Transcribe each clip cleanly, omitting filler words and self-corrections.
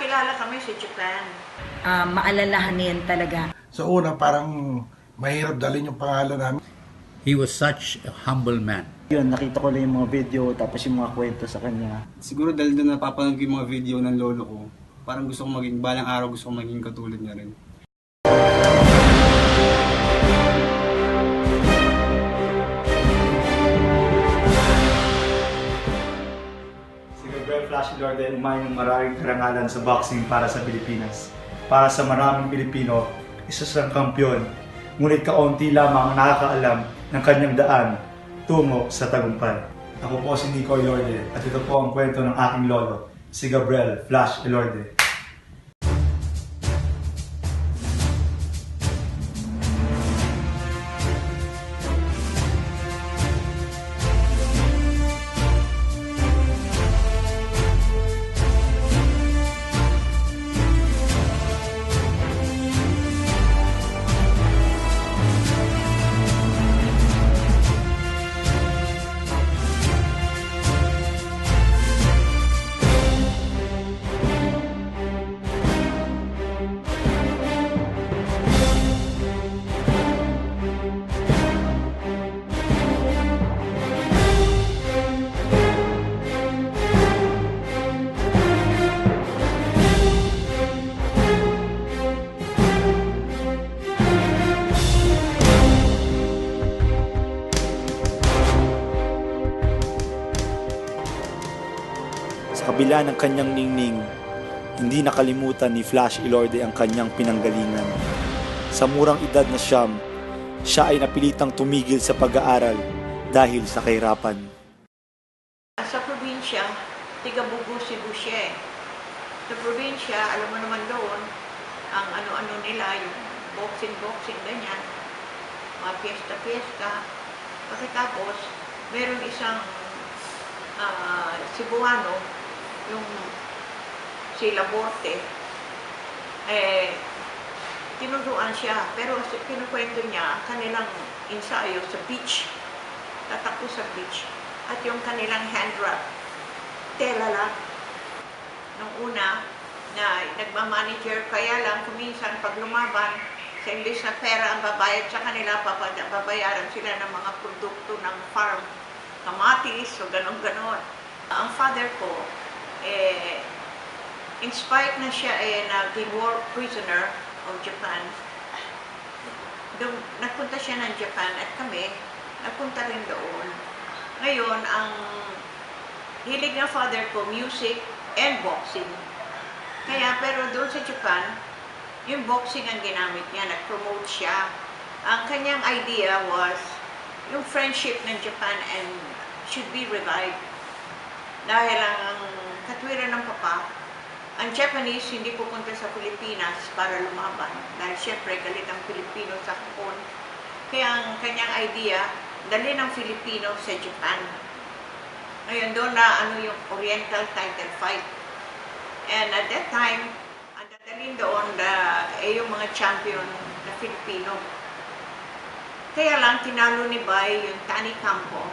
nagkakilala kami sa Japan. Maalalahanin talaga. Sa una, parang mahirap dalhin yung pangalan namin. He was such a humble man. Yun, nakita ko lang yung mga video, tapos yung mga kwento sa kanya. Siguro dahil doon napapanood ko yung mga video ng lolo ko, parang gusto ko maging, balang araw gusto ko maging katulad niya rin. Si Gabriel Flash Ilorde umay ng maraming karangalan sa boxing para sa Pilipinas. Para sa maraming Pilipino, isa siyang kampyon. Ngunit kaunti lamang ang nakakaalam ng kanyang daan tungo sa tagumpay. Ako po si Nico Ilorde at ito po ang kwento ng aking lolo, si Gabriel Flash Ilorde. Sa kabila ng kanyang ningning, hindi nakalimutan ni Flash Ilorde ang kanyang pinanggalingan. Sa murang edad na siyam, siya ay napilitang tumigil sa pag-aaral dahil sa kahirapan. Sa probinsya, tiga-Bugo, Cebu siya eh. Sa probinsya, alam mo naman doon, ang ano-ano nila, yung boxing, ganyan, mga piyesta-piyesta. Pagkatapos, meron isang Cebuano, yung si Laborte, tinuruan siya, pero kinukwento niya kanilang ensayo sa beach, tatakbo sa beach, at yung kanilang hand wrap, tela lang. Nung una, na nagmamanager, kaya lang kuminsan pag lumaban, sa imbis na pera ang babayad sa kanila, babayaran sila ng mga produkto ng farm, kamatis, o ganon-ganon. Ang father ko, in spite na siya naging war prisoner of Japan, nagpunta siya ng Japan at kami, nagpunta rin doon. Ngayon, ang hilig ng father ko, music and boxing. Kaya, pero doon sa Japan, yung boxing ang ginamit niya, nag-promote siya. Ang kanyang idea was, yung friendship ng Japan and should be revived. Dahil ang katwiran ng papa, ang Japanese hindi pupunta sa Pilipinas para lumaban. Dahil syempre galit ang Pilipino sa Hapon. Kaya ang kanyang idea, dali ng Filipino sa Japan. Ngayon doon na yung Oriental title fight. And at that time, ang dadalhin doon yung mga champion na Filipino. Kaya lang tinalo ni Bay yung Tani Campo,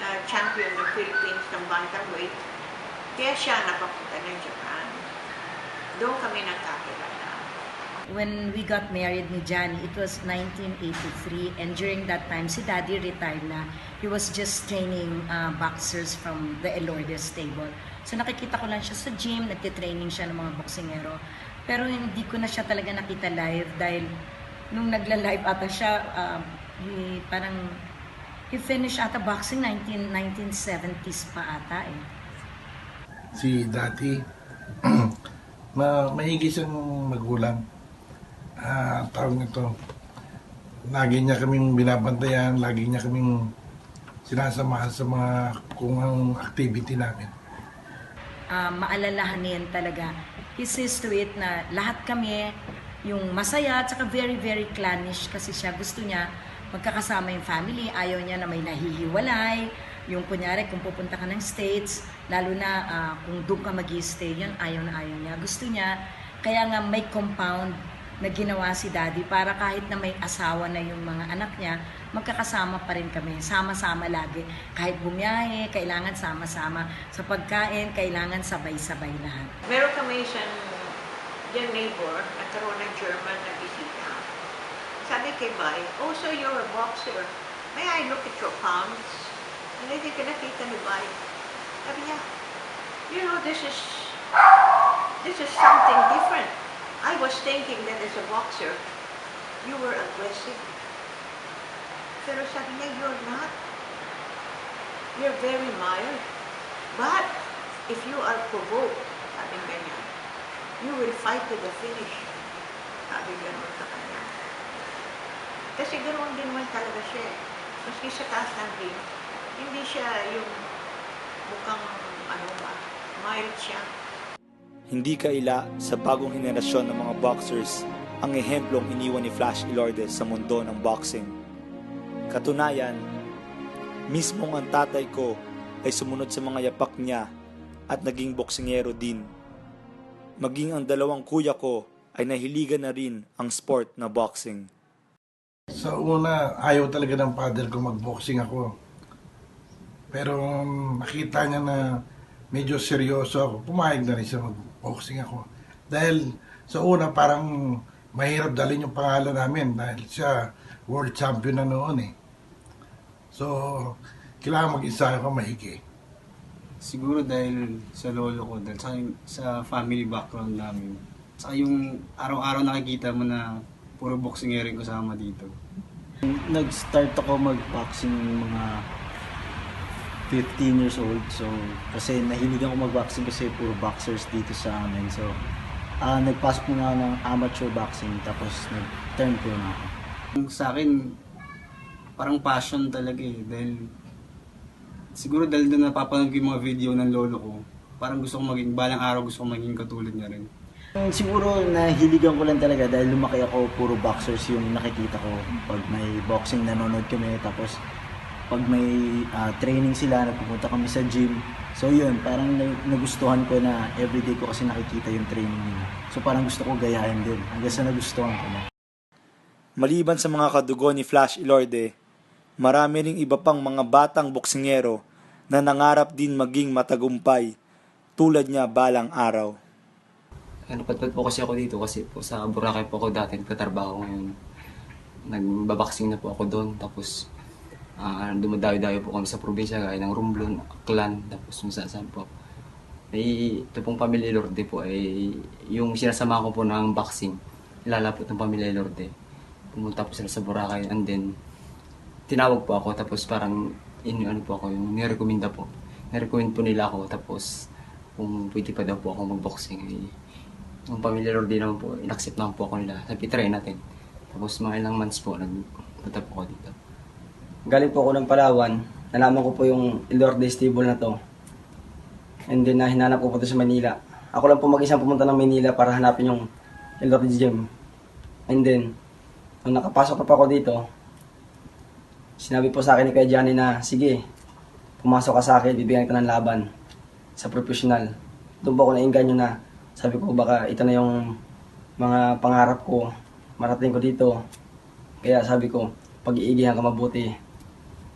na champion ng Philippines ng bantamweight. Kaya siya napapunta ng Japan. Doon kami nagkakilala. When we got married ni Johnny, it was 1983, and during that time, si Daddy retired na. He was just training boxers from the Ilorde stable. So nakikita ko lang siya sa gym, nagtitraining siya ng mga boksingero. Pero hindi ko na siya talaga nakita live dahil nung nagla-live ata siya, he finished ata boxing 1970s pa ata eh. Si Dati, mahigi siyang magulang. Tawag nito, lagi niya kaming binabantayan, lagi niya kaming sinasamahan sa mga kung ang activity namin. Maalalahanin talaga. He sees to it na lahat kami, yung masaya at saka very, very clannish kasi siya. Gusto niya magkakasama yung family. Ayaw niya na may nahihiwalay. Yung kunyari, kung pupunta ka ng States, lalo na kung doon ka mag-i-stay, yun ayaw na ayaw niya. Gusto niya, kaya nga may compound na ginawa si Daddy para kahit na may asawa na yung mga anak niya, magkakasama pa rin kami, sama-sama lagi. Kahit bumiyahe, kailangan sama-sama. Sa pagkain, kailangan sabay-sabay lahat. Meron kami isang yung neighbor, nagkaroon ng German na bisita. Sabi kay Bay, oh, so you're a boxer. May I look at your palms? And hindi ka nakita ni Bay. Sabi niya, you know, this is something different. I was thinking that as a boxer, you were aggressive. Pero sabi niya, you're not. You're very mild. But if you are provoked, sabi ganyan, you will fight to the finish. Sabi ganun sa kanya. Kasi ganoon din naman talaga siya. Maski sa taas ng ring, hindi siya yung mukhang ano ba, mild siya. Hindi kaila sa bagong henerasyon ng mga boxers ang ehemplong iniwan ni Flash Ilorde sa mundo ng boxing. Katunayan, mismong ang tatay ko ay sumunod sa mga yapak niya at naging boksingero din. Maging ang dalawang kuya ko ay nahiligan na rin ang sport na boxing. Sa una, ayaw talaga ng father ko mag-boxing ako. Pero nakita niya na medyo seryoso ako, pumayag na rin siya mag-boxing ako. Dahil sa una, parang mahirap dalhin yung pangalan namin dahil siya world champion na noon eh. So, kailangan mag-isa ako mahigi. Siguro dahil sa lolo ko, dahil sa family background namin. Saka yung araw-araw nakikita mo na puro boxingero yung kasama dito. Nag-start ako mag-boxing mga 15 years old. So, kasi nahilig ako mag-boxing kasi puro boxers dito sa amin. So, nagpasok muna ako ng amateur boxing tapos nag-turn pro na ako. Sa akin, parang passion talaga eh. Dahil siguro dahil doon napapanood ko yung mga video ng lolo ko, parang gusto ko maging, balang araw gusto ko maging katulad niya rin. Siguro nahiligan ko lang talaga dahil lumaki ako, puro boxers yung nakikita ko. Pag may boxing, nanonood kami. Tapos pag may training sila, nagpupunta kami sa gym. So yun, parang nagustuhan ko na everyday ko kasi nakikita yung training nila. So parang gusto ko gayahin din, hanggang sa nagustuhan ko na. Maliban sa mga kadugo ni Flash Ilorde, marami ring iba pang mga batang boksingero na nangarap din maging matagumpay tulad niya balang araw. Napadpad po kasi ako dito kasi po sa Boracay po ako dati nagtatrabaho ngayon. Nagbaboxing na po ako doon. Tapos dumadayo-dayo po kami sa probinsya gaya ng Romblon, Aklan, tapos saan po. Ito pong Pamilya Ilorde po ay yung sinasama ko po ng boxing. Ilalapot ng Pamilya Ilorde. Pumunta po sila sa Boracay and then tinawag po ako tapos parang yung nirekomenda po. Nirecommend po nila ako tapos kung pwede pa daw po ako magboxing. Ang Pamilya Ilorde naman po, inaccept naman po ako nila. Sabi, try natin. Tapos mga ilang months po, nagpunta po ako dito. Galing po ako ng Palawan. Nalaman ko po yung Ilorde stable na to. And then hinanap ko po ito sa Manila. Ako lang po mag-isang pumunta ng Manila para hanapin yung Ilorde gym. And then, nung nakapasok pa ako dito, sinabi po sa akin ni Kuya Johnny na, sige, pumasok ka sa akin, bibigyan kita ng laban sa professional. Doon po ako nainganyo na, sabi ko baka ito na yung mga pangarap ko, marating ko dito. Kaya sabi ko, pag-iigihan ka mabuti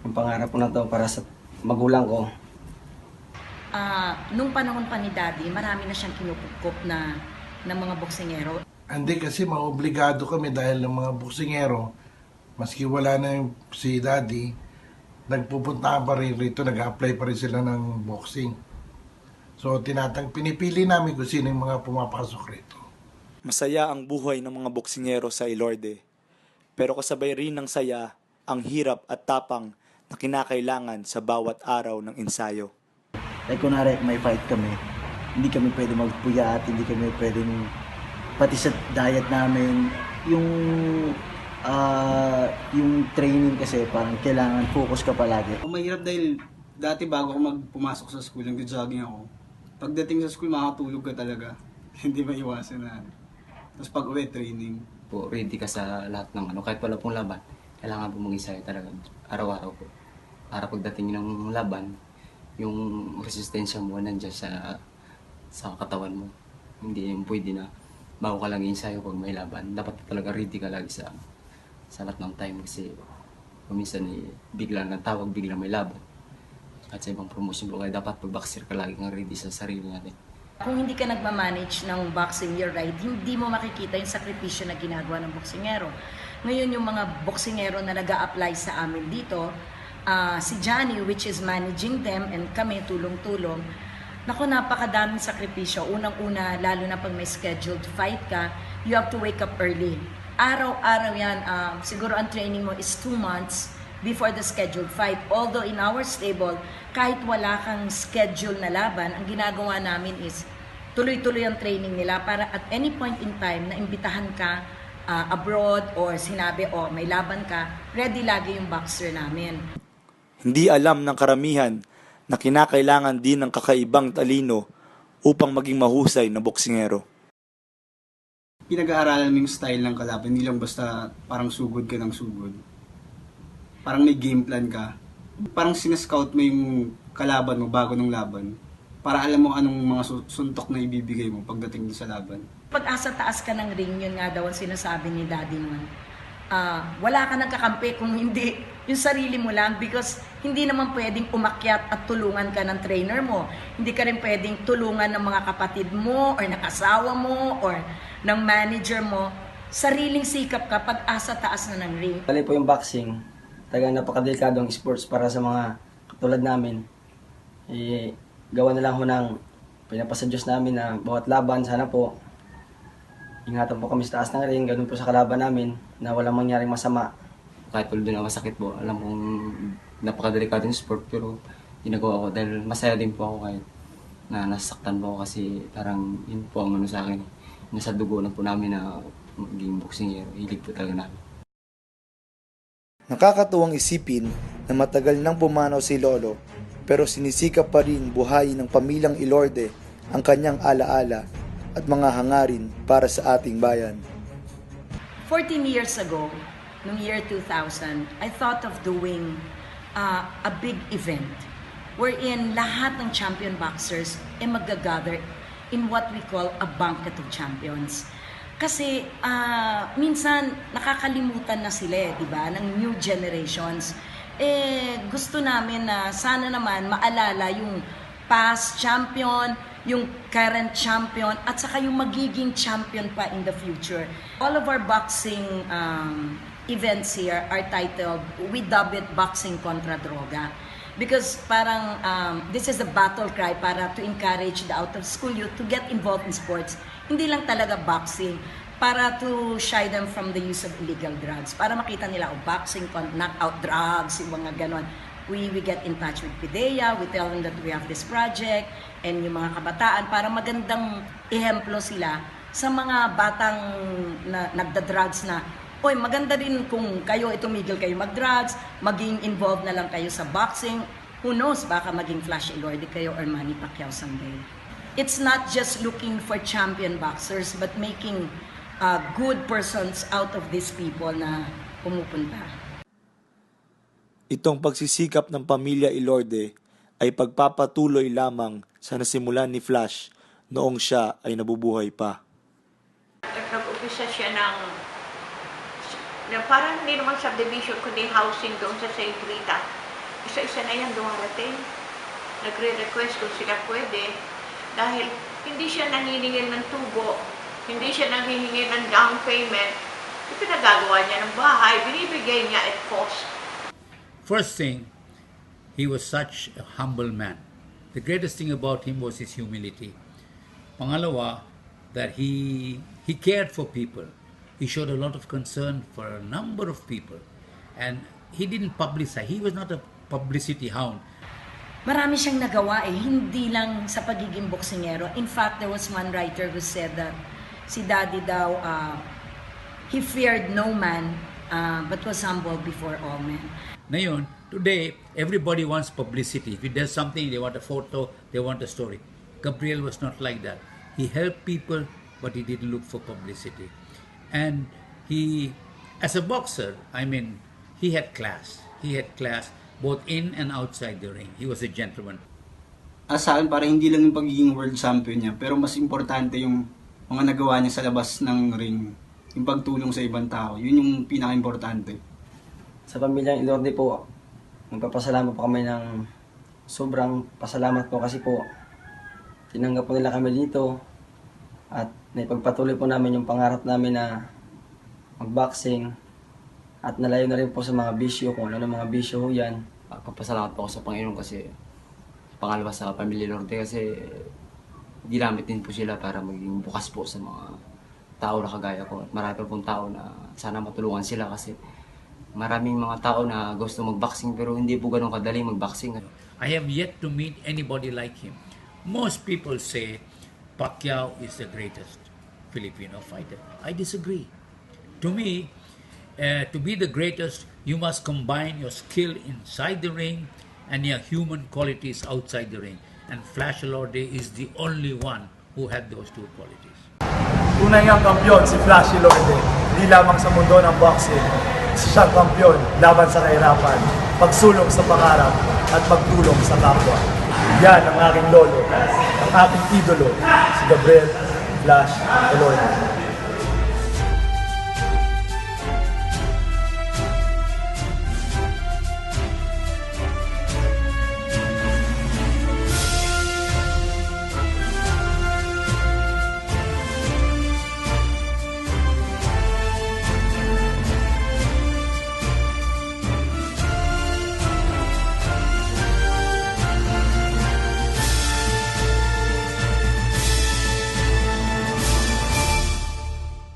yung pangarap ko na to para sa magulang ko. Nung panahon pa ni Daddy, marami na siyang kinupukop na mga boksingero. Hindi kasi maobligado kami dahil ng mga boksingero, maski wala na yung si Daddy, nagpupunta pa rin rito, nag-apply pa rin sila ng boxing. So pinipili namin kung sino yung mga pumapasok rito. Masaya ang buhay ng mga boksingero sa Ilorde. Pero kasabay rin ng saya ang hirap at tapang na kinakailangan sa bawat araw ng ensayo. Like kunwari may fight kami, hindi kami pwede magpuyat, hindi kami pwedeng pati sa diet namin, yung training kasi parang kailangan focus ka palagi. Ang mahirap dahil dati bago ako pumasok sa school, nag-jogging ako. Pagdating sa school, makakatulog ka talaga. Hindi maiwasan na. Tapos pag uwi, training. Po, ready ka sa lahat ng kahit wala pong laban, kailangan po mag-isaya talaga araw-araw po. Para pagdating ng laban, yung resistensya mo nandiyan sa katawan mo. Hindi yung pwede na bago ka lang ensayo pag may laban. Dapat talaga ready ka lagi sa lahat ng time kasi minsan biglang natawag, biglang may laban. At sa ibang promotion po, kaya dapat pag-boxer ka lagi kang ready sa sarili natin. Kung hindi ka nagmamanage ng boxing, you're right, hindi mo makikita yung sakripisyo na ginagawa ng boksingero. Ngayon yung mga boksingero na nag-a-apply sa amin dito, si Johnny, which is managing them, and kami tulong-tulong, naku, napakadaming sakripisyo. Unang-una, lalo na pag may scheduled fight ka, you have to wake up early. Araw-araw yan, siguro ang training mo is 2 months before the scheduled fight. Although in our stable, kahit wala kang schedule na laban, ang ginagawa namin is tuloy-tuloy ang training nila para at any point in time na imbitahan ka abroad or sinabi, may laban ka, ready lagi yung boxer namin. Hindi alam ng karamihan na kinakailangan din ng kakaibang talino upang maging mahusay na boksingero. Pinag-aaralan mo yung style ng kalaban, hindi lang basta parang sugod ka ng sugod. Parang may game plan ka. Parang sinascout mo yung kalaban mo bago ng laban. Para alam mo anong mga suntok na ibibigay mo pagdating sa laban. Pag asa taas ka ng ring, yun nga daw ang sinasabi ni Daddy nun. Wala ka nang kakampi kung hindi yung sarili mo lang, because hindi naman pwedeng umakyat at tulungan ka ng trainer mo. Hindi ka rin pwedeng tulungan ng mga kapatid mo or ng asawa mo or ng manager mo. Sariling sikap ka pag asa taas na ng ring. Bali po yung boxing, talagang napakadelikadong sports para sa mga katulad namin. Gawa na lang ho ng pinapasa Diyos namin na bawat laban, sana po ingatan po kami sa taas ng ring, ganun po sa kalaban namin na walang mangyaring masama. Kahit po doon masakit po, alam kong napakadelikadong sport, pero ginagawa ko dahil masaya din po ako kahit na nasaktan po ako kasi parang yun po ang sa akin. Nasa dugo na po namin na maging boksingero, hilig po talaga namin. Nakakatuwang isipin na matagal nang pumanaw si Lolo pero sinisikap pa rin buhayin ng pamilyang Ilorde ang kanyang alaala at mga hangarin para sa ating bayan. 14 years ago, noong year 2000, I thought of doing a big event wherein lahat ng champion boxers ay mag-gather in what we call a banquet of champions. Kasi minsan nakakalimutan na sila, di ba, ng new generations. Gusto namin na sana naman maalala yung past champion, yung current champion, at saka yung magiging champion pa in the future. All of our boxing events here are titled, we dub it Boxing Contra Droga. Because parang this is a battle cry para to encourage the out-of-school youth to get involved in sports. Hindi lang talaga boxing, para to shy them from the use of illegal drugs. Para makita nila, boxing, knockout drugs, yung mga ganon. We get in touch with PIDEA, we tell them that we have this project, and yung mga kabataan, para magandang ehemplo sila sa mga batang na nagda-drugs na, maganda rin kung kayo tumigil kayo mag-drugs, maging involved na lang kayo sa boxing. Who knows, baka maging Flash Ilorde kayo or Manny Pacquiao someday. It's not just looking for champion boxers, but making good persons out of these people na pumupunta. Itong pagsisikap ng pamilya Ilorde ay pagpapatuloy lamang sa nasimulan ni Flash noong siya ay nabubuhay pa. Nag-umpisa siya na parang hindi naman subdivision kundi housing doon sa St. Rita. Isa-isa na yan dumarating. Nagre-request kung sila pwede dahil hindi siya nanginingil ng tubo, hindi siya nanghihingil ng down payment. Ipinagagawa niya ng bahay, binibigay niya at cost. First thing, he was such a humble man. The greatest thing about him was his humility. Pangalawa, that he cared for people. He showed a lot of concern for a number of people. And he didn't publicize. He was not a publicity hound. Marami siyang nagawa hindi lang sa pagiging boksingero. In fact, there was one writer who said that si Daddy daw, he feared no man, but was humble before all men. Ngayon, today, everybody wants publicity. If he does something, they want a photo, they want a story. Gabriel was not like that. He helped people, but he didn't look for publicity. And he, as a boxer, he had class. He had class both in and outside the ring. He was a gentleman. Saan, para hindi lang yung pagiging world champion niya, pero mas importante yung mga nagawa niya sa labas ng ring. Yung pagtulong sa ibang tao. Yun yung pinaka-importante. Sa pamilyang Ilorde po, magpapasalamat po kami ng sobrang pasalamat po kasi po tinanggap po nila kami dito at naipagpatuloy po namin yung pangarap namin na mag-boxing at nalayo na rin po sa mga bisyo, kung ano ng mga bisyo ho yan. Papasalamat po ako sa Panginoon kasi pangalawa sa Pamilya Lorde kasi ginamit din po sila para maging bukas po sa mga tao na kagaya ko. At marami pa pong tao na sana matulungan sila kasi maraming mga tao na gusto mag-boxing pero hindi po ganun kadali mag-boxing. I have yet to meet anybody like him. Most people say Pacquiao is the greatest Filipino fighter. I disagree. To me, to be the greatest, you must combine your skill inside the ring and your human qualities outside the ring. And Flash Ilorde is the only one who had those two qualities. Tunay ngang kampiyon si Flash Ilorde, hindi lamang sa mundo ng boxing. Isa siyang kampiyon laban sa kahirapan, pagsulong sa pangarap at pagtulong sa kapwa. Yan ang aking lolo, ang aking idolo, si Gabriel Flash Ilorde.